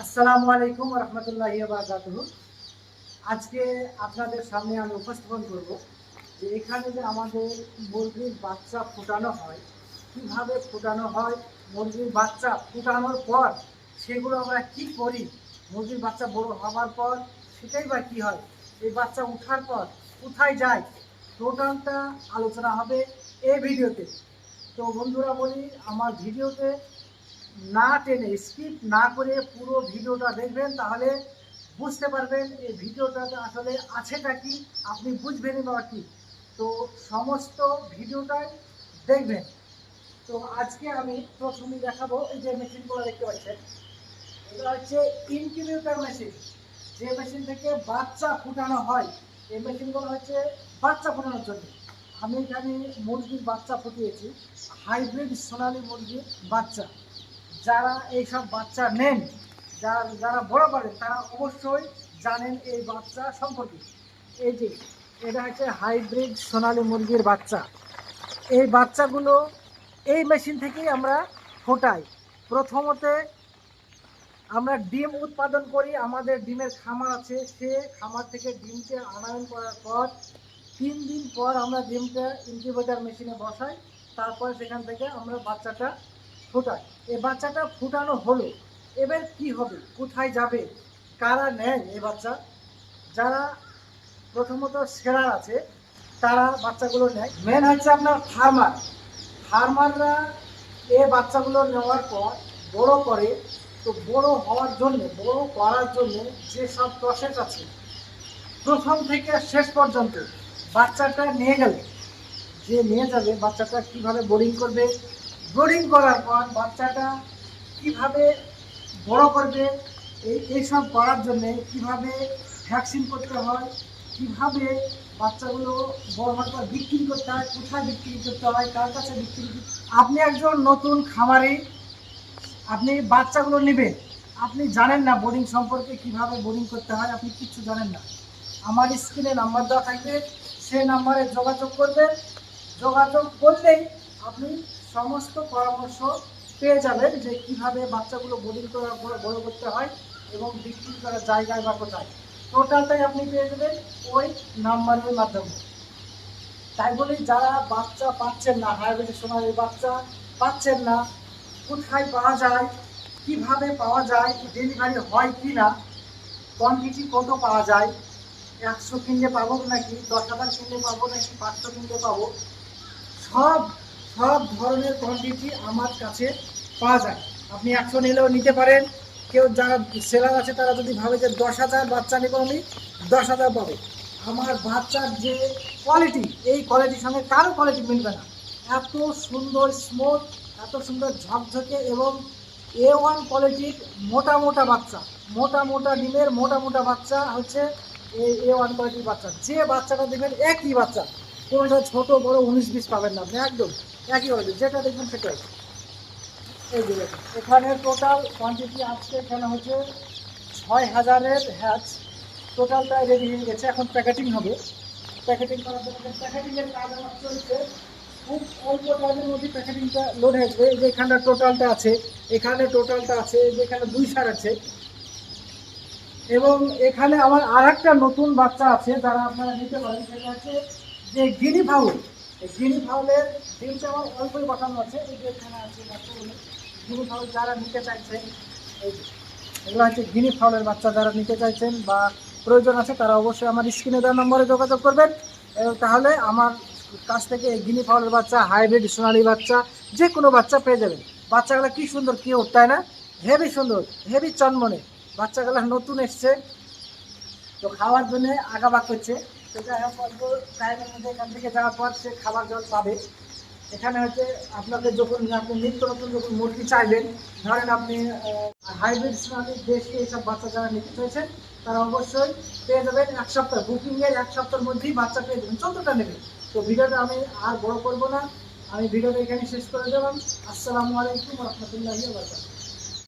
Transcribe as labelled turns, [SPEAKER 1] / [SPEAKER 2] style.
[SPEAKER 1] আসসালামু আলাইকুম রহমতুল্লাহি ওয়া বারাকাতুহু। আজকে আপনাদের সামনে আমি উপস্থাপন করব যে এখানে যে আমাদের মুরগির বাচ্চা ফোটানো হয়, কিভাবে ফোটানো হয়, মুরগির বাচ্চা ফোটানোর পর সেগুলো আমরা কি করি, মুরগির বাচ্চা বড় হওয়ার পর সেটাই বা কী হয়, এই বাচ্চা ওঠার পর কোথায় যায়, টোটালটা আলোচনা হবে এই ভিডিওতে। তো বন্ধুরা বলি, আমার ভিডিওতে না টেনে স্কিপ না করে পুরো ভিডিওটা দেখবেন, তাহলে বুঝতে পারবেন এই ভিডিওটাতে আসলে আছেটা কি, আপনি বুঝবেনই বা কি। তো সমস্ত ভিডিওটাই দেখবেন। তো আজকে আমি প্রথমে দেখাবো এই যে মেশিনগুলো দেখতে পাচ্ছেন, এটা হচ্ছে ইনকিউবেটর মেশিন। যে মেশিন থেকে বাচ্চা ফুটানো হয়, এই মেশিনগুলো হচ্ছে বাচ্চা ফোটানোর জন্য। আমি এখানে মুরগির বাচ্চা ফুটিয়েছি, হাইব্রিড সোনালী মুরগির বাচ্চা। যারা এইসব বাচ্চা নেন, যারা বড় করেন, তারা অবশ্যই জানেন এই বাচ্চা সম্পর্কে। এই যে এটা হচ্ছে হাইব্রিড সোনালী মুরগির বাচ্চা। এই বাচ্চাগুলো এই মেশিন থেকেই আমরা ফোটাই। প্রথমত আমরা ডিম উৎপাদন করি, আমাদের ডিমের খামার আছে, সে খামার থেকে ডিমকে আনয়ন করার পর 3 দিন পর আমরা ডিমটা ইনকিউবেটর মেশিনে বসাই। তারপর সেখান থেকে আমরা বাচ্চাটা ফোটাই। এই বাচ্চাটা ফুটানো হলো, এবার কি হবে, কোথায় যাবে, কারা নেয় এই বাচ্চা? যারা প্রথমত সেরা আছে তারা বাচ্চাগুলো নেয়। মেন হচ্ছে আপনার ফার্মাররা এই বাচ্চাগুলো নেওয়ার পর বড় করে। তো বড় হওয়ার জন্য, বড় করার জন্য যেসব প্রসেস আছে, প্রথম থেকে শেষ পর্যন্ত বাচ্চাটা নিয়ে গেলে, যে নিয়ে যাবে বাচ্চাটা কিভাবে বোর্ডিং করবে, বোর্ডিং করার পর বাচ্চাটা কিভাবে বড় করবে, এইসব করার জন্য কিভাবে ভ্যাকসিন করতে হয়, কিভাবে বাচ্চাগুলো বড় হওয়ার পর বিক্রি করতে হয়, কোথায় বিক্রি করতে হয়, কার কাছে বিক্রি। আপনি একজন নতুন খামারি, আপনি বাচ্চাগুলো নেবেন, আপনি জানেন না বোর্ডিং সম্পর্কে, কিভাবে বোর্ডিং করতে হয়, আপনি কিচ্ছু জানেন না। আমার স্ক্রিনে নাম্বার দেওয়া থাকবে, সেই নাম্বারে যোগাযোগ করবেন। যোগাযোগ করলেই আপনি সমস্ত পরামর্শ পেয়ে যাবেন যে কিভাবে বাচ্চাগুলো বোর্ডিং করার পরে বড় করতে হয় এবং বিক্রি করার জায়গায় বা কোথায়, টোটালটাই আপনি পেয়ে যাবেন ওই নাম্বারের মাধ্যমে। তাই বলি, যারা বাচ্চা পাচ্ছেন না, হাইব্রিড সোনালী বাচ্চা পাচ্ছেন না, কোথায় পাওয়া যায়, কিভাবে পাওয়া যায়, ডেলিভারি হয় কি না, কোয়ান্টিটি কত পাওয়া যায়, 100 কিনলে পাবো নাকি, 10,000 কিনলে পাবো নাকি, 500 কিনলে পাবো, সব সব ধরনের কোয়ান্টিটি আমার কাছে পাওয়া যায়। আপনি 100 নিলেও নিতে পারেন। কেউ যারা সেলার আছে তারা যদি ভাবে যে 10,000 বাচ্চা নেব, আমি 10,000 পাবো। আমার বাচ্চার যে কোয়ালিটি, এই কোয়ালিটির সঙ্গে কারো কোয়ালিটি মিলবে না। এত সুন্দর স্মুথ, এত সুন্দর ঝকঝকে এবং A1 কোয়ালিটির মোটা মোটা বাচ্চা, মোটা মোটা ডিমের মোটা মোটা বাচ্চা হচ্ছে এই A1 কোয়ালিটির বাচ্চা। যে বাচ্চাটা দেখবেন একই বাচ্চা, কোনোটা ছোট বড় 19-20 পাবেন না আপনি, একদম একই কোয়ালিটি, যেটা দেখবেন সেটাই। এই যে এখানে টোটাল কোয়ান্টিটি আজকে এখানে হচ্ছে 6,000-এর হ্যাচ। টোটালটা রেডি হয়ে গেছে, এখন প্যাকেটিং হবে। প্যাকেটিং করার জন্য প্যাকেটিংয়ের কাজ আমার চলছে। খুব অল্প টাইমের মধ্যে প্যাকেটিংটা লোড হয়ে যাবে। এই যে এখানটা টোটালটা আছে, এখানে টোটালটা আছে, এই যে এখানে 2 সার আছে। এবং এখানে আমার আর একটা নতুন বাচ্চা আছে যারা আপনারা নিতে পারেন, সেটা হচ্ছে যে গিনি ফাউল। এই গিনি ফাউলের ডিমটা আমার অল্পই বসানো আছে, এই যে এখানে আছে বাচ্চাগুলো। গিনি ফাউল যারা নিতে চাইছেন, এই যে এগুলো হচ্ছে গিনি ফাউলের বাচ্চা, যারা নিতে চাইছেন বা প্রয়োজন আছে তারা অবশ্যই আমার স্ক্রিনে দেওয়া নম্বরে যোগাযোগ করবেন। এবং তাহলে আমার কাছ থেকে এই গিনি ফাউলের বাচ্চা, হাইব্রিড সোনালী বাচ্চা, যে কোনো বাচ্চা পেয়ে যাবেন। বাচ্চাগুলো কি সুন্দর, কি তাই না? হেভি সুন্দর, হেভি চনমনে। বাচ্চাগুলো নতুন এসছে, তো খাওয়ার জন্য আগাবাগ করছে। তো যাই হোক, অল্প টাইমের মধ্যে এখান থেকে যাওয়ার পর সে খাবার জল পাবে। এখানে হচ্ছে আপনাদের যখন আপনি নিত্য নতুন যখন মুরগি চাইবেন, ধরেন আপনি হাইব্রিড সোনালী দেশি এইসব বাচ্চা যারা নিতে চাইছেন, তারা অবশ্যই পেয়ে যাবেন। 1 সপ্তাহ বুকিংয়ের 1 সপ্তাহের মধ্যেই বাচ্চা পেয়ে যাবেন, যতটা নেবেন। তো ভিডিওটা আমি আর বড় করবো না, আমি ভিডিওটা এখানে শেষ করে দিলাম। আসসালামু আলাইকুম রহমতুল্লাহি ওয়া বারাকাতুহু।